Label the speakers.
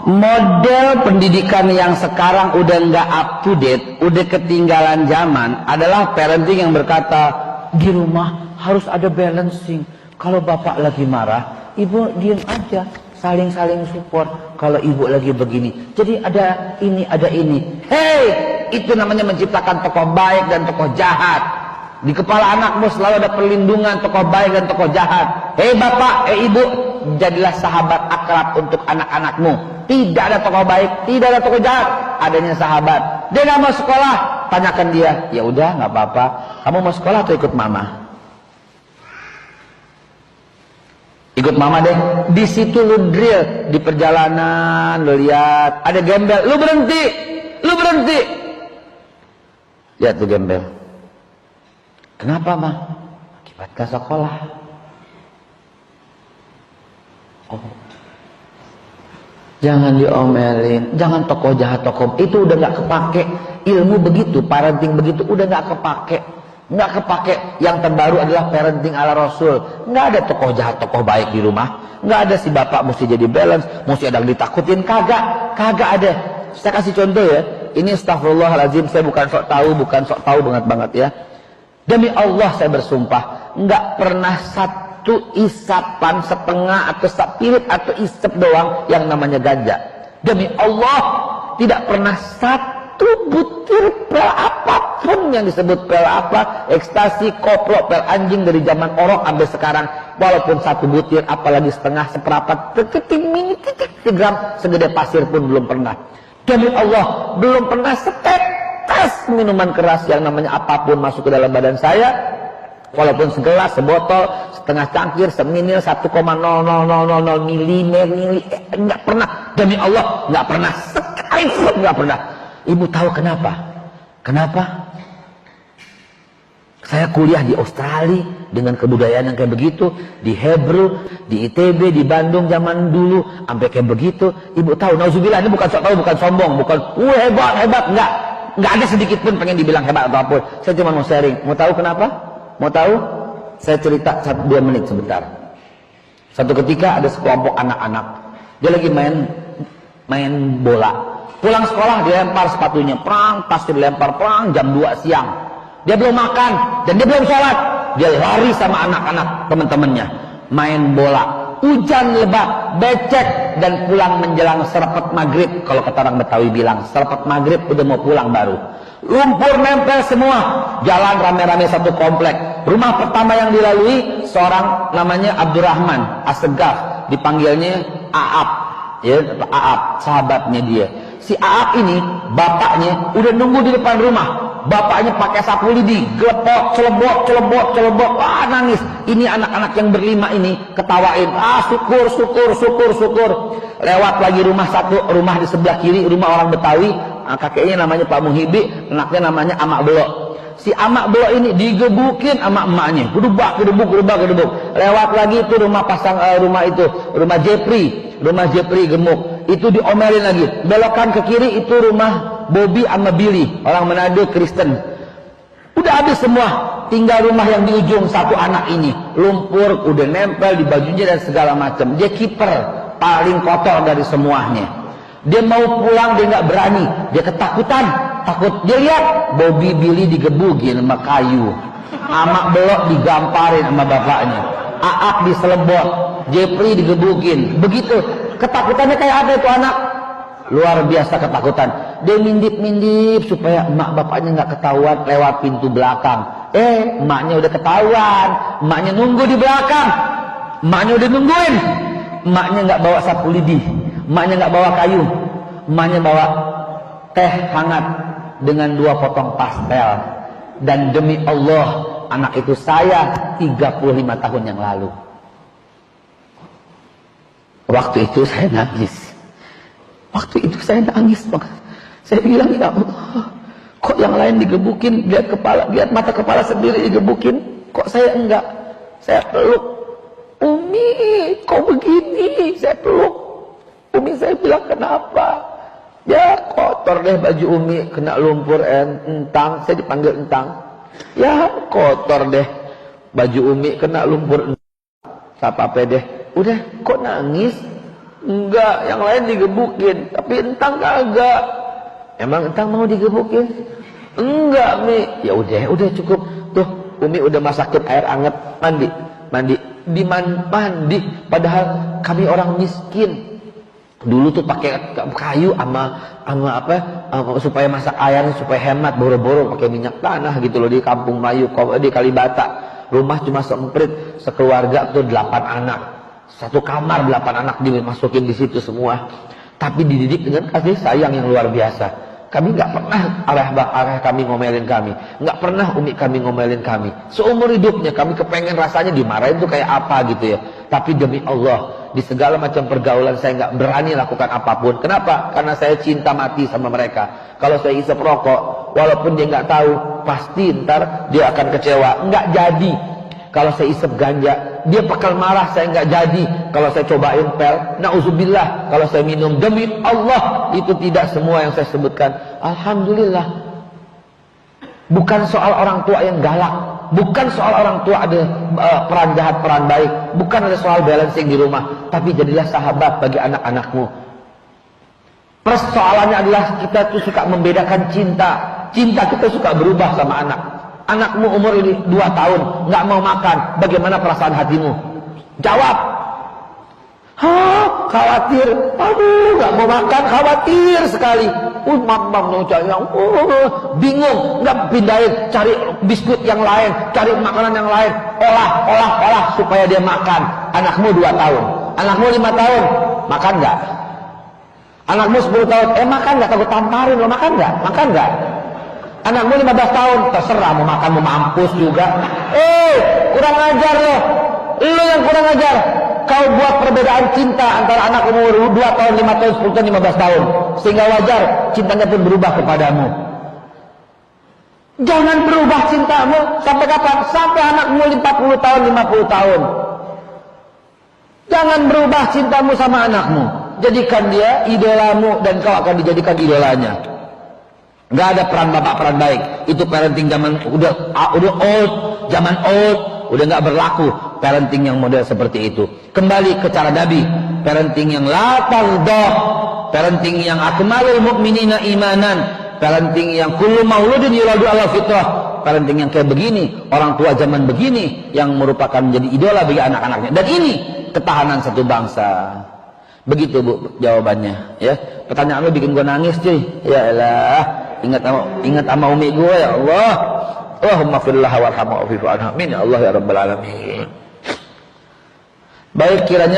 Speaker 1: Model pendidikan yang sekarang udah nggak up to date, udah ketinggalan zaman adalah parenting yang berkata di rumah harus ada balancing. Kalau bapak lagi marah, ibu diem aja, saling-saling support. Kalau ibu lagi begini, jadi ada ini, ada ini. Hei, itu namanya menciptakan tokoh baik dan tokoh jahat. Di kepala anakmu selalu ada perlindungan tokoh baik dan tokoh jahat. Hei bapak, ibu, jadilah sahabat akrab untuk anak-anakmu. Tidak ada tokoh baik, tidak ada tokoh jahat, adanya sahabat. Dia nggak mau sekolah, tanyakan dia. Ya udah, nggak apa-apa. Kamu mau sekolah atau ikut mama? Ikut mama deh. Di situ lu drill, di perjalanan lu lihat ada gembel, lu berhenti, lu berhenti. Lihat tuh gembel. Kenapa mah? Akibat gak sekolah. Oh. Jangan diomelin, jangan tokoh jahat tokoh itu udah nggak kepake. Ilmu begitu, parenting begitu udah nggak kepake, nggak kepake. Yang terbaru adalah parenting ala Rasul. Nggak ada tokoh jahat tokoh baik di rumah, nggak ada si bapak mesti jadi balance, mesti ada yang ditakutin, kagak ada. Saya kasih contoh ya, ini astagfirullahaladzim, saya bukan sok tahu banget ya. Demi Allah saya bersumpah, nggak pernah satu isapan setengah atau sapirit atau isep doang yang namanya ganja. Demi Allah tidak pernah satu butir pil apapun yang disebut pil apa, ekstasi, koplo, pil anjing dari zaman orok sampai sekarang, walaupun satu butir apalagi setengah, seperempat, titik gram segede pasir pun belum pernah. Demi Allah belum pernah setetes minuman keras yang namanya apapun masuk ke dalam badan saya. Walaupun segelas, sebotol, setengah cangkir, seminil, 1,0000 mili, enggak pernah. Demi Allah, enggak pernah. Sekali pun enggak pernah. Ibu tahu kenapa? Kenapa? Saya kuliah di Australia dengan kebudayaan yang kayak begitu, di Hebrew, di ITB, di Bandung zaman dulu, sampai kayak begitu. Ibu tahu, nauzubillah, ini bukan sok tahu, bukan sombong, bukan hebat, enggak ada sedikit pun pengen dibilang hebat atau apapun. Saya cuma mau sharing. Mau tahu kenapa? Mau tahu? Saya cerita 1-2 menit sebentar. Satu ketika ada sekelompok anak-anak, dia lagi main bola. Pulang sekolah dia lempar sepatunya, perang, tas dilempar, perang, jam 2 siang. Dia belum makan dan dia belum sholat. Dia lari sama anak-anak teman-temannya main bola. Hujan lebat, becek, dan pulang menjelang serpet maghrib. Kalau kata orang Betawi bilang, serpet maghrib udah mau pulang baru. Lumpur nempel semua, jalan rame-rame satu komplek. Rumah pertama yang dilalui seorang namanya Abdurrahman Assegaf, dipanggilnya Aap, ya, Aap, sahabatnya dia. Si Aap ini bapaknya udah nunggu di depan rumah. Bapaknya pakai sapu lidi, gelepot, celebot, nangis. Ini anak-anak yang berlima ini ketawain. Syukur. Lewat lagi rumah di sebelah kiri, rumah orang Betawi. Kakeknya namanya Pak Muhibi, anaknya namanya Amak Belok. Si Amak Belok ini digebukin sama emaknya. Gedebuk. Lewat lagi itu rumah Jepri gemuk. Itu diomelin lagi. Belokan ke kiri itu rumah Bobby sama Billy, orang Manado Kristen. Udah habis semua, tinggal rumah yang di ujung satu anak ini. Lumpur udah nempel di bajunya dan segala macam. Dia kiper paling kotor dari semuanya. Dia mau pulang dia nggak berani, dia ketakutan, takut. Dia lihat Bobby Billy digebukin sama kayu, Amak Belok digamparin sama bapaknya, Aap diselebot, Jepri digebukin. Begitu ketakutannya kayak apa itu anak? Luar biasa ketakutan. Dia mindip supaya emak bapaknya nggak ketahuan lewat pintu belakang. Emaknya udah ketahuan, emaknya nunggu di belakang, emaknya udah nungguin. Emaknya nggak bawa sapu lidi, emaknya nggak bawa kayu, emaknya bawa teh hangat dengan 2 potong pastel. Dan demi Allah, anak itu saya 35 tahun yang lalu. Waktu itu saya nangis. Saya bilang, ya Allah, kok yang lain digebukin, lihat mata kepala sendiri digebukin, kok saya enggak? Saya peluk, Umi, kok begini? Saya peluk Umi, saya bilang kenapa? Ya kotor deh baju Umi, kena lumpur entang, saya dipanggil entang. Ya kotor deh baju Umi, kena lumpur entang. Tak apa-apa deh. Udah, kok nangis? Enggak, yang lain digebukin, tapi entang kagak. Emang entang mau digebukin? Enggak, Mi. Ya udah cukup. Tuh, Umi udah masakin air anget, mandi. Mandi. Padahal kami orang miskin. Dulu tuh pakai kayu sama supaya masak air, supaya hemat, boro-boro pakai minyak tanah gitu loh di Kampung Melayu, di Kalibata. Rumah cuma semprit, sekeluarga tuh 8 anak. Satu kamar 8 anak dimasukin di situ semua. Tapi dididik dengan kasih sayang yang luar biasa. Kami nggak pernah arah kami ngomelin kami, nggak pernah umi kami ngomelin kami. Seumur hidupnya kami kepengen rasanya dimarahin tuh kayak apa gitu ya. Tapi demi Allah, di segala macam pergaulan saya nggak berani lakukan apapun. Kenapa? Karena saya cinta mati sama mereka. Kalau saya isep rokok, walaupun dia nggak tahu, pasti ntar dia akan kecewa. Nggak jadi. Kalau saya isep ganja, dia bakal marah, saya nggak jadi. Kalau saya cobain pel, na'udzubillah. Kalau saya minum, demi Allah, itu tidak semua yang saya sebutkan. Alhamdulillah. Bukan soal orang tua yang galak, bukan soal orang tua ada peran jahat, peran baik, bukan ada soal balancing di rumah, tapi jadilah sahabat bagi anak-anakmu. Persoalannya adalah kita tuh suka membedakan cinta. Cinta kita suka berubah sama anak. Anakmu umur ini 2 tahun, nggak mau makan, bagaimana perasaan hatimu? Jawab. Khawatir. Aduh, nggak mau makan, khawatir sekali. Mamam bingung, nggak pindahin, cari biskuit yang lain, cari makanan yang lain, olah supaya dia makan. Anakmu 2 tahun, anakmu 5 tahun, makan nggak? Anakmu 10 tahun, makan nggak? Takut tamparin lo, makan nggak? Makan nggak? Anakmu 15 tahun, terserah mau makan, mau mampus juga. Kurang ajar lo. Lo yang kurang ajar. Kau buat perbedaan cinta antara anak umur 2 tahun, 5 tahun, 10 tahun, 15 tahun. Sehingga wajar cintanya pun berubah kepadamu. Jangan berubah cintamu. Sampai kapan? Sampai anakmu 40 tahun, 50 tahun. Jangan berubah cintamu sama anakmu. Jadikan dia idolamu dan kau akan dijadikan idolanya. Gak ada peran bapak, peran baik. Itu parenting zaman udah old, zaman old, udah gak berlaku parenting yang model seperti itu. Kembali ke cara Nabi, parenting yang la tardah, parenting yang akmalul mu'minina imanan, parenting yang kullu mauludin yuladu ala fitrah, parenting yang kayak begini, orang tua zaman begini yang merupakan menjadi idola bagi anak-anaknya. Dan ini ketahanan satu bangsa. Begitu Bu jawabannya, ya. Pertanyaan lu bikin gua nangis, cuy. Ya elah. Ingat sama umi gue, ya Allah. Allahumma firlah warhamhu wa'afifu anha. Amin ya Allah ya rabbal alamin. Baik, kiranya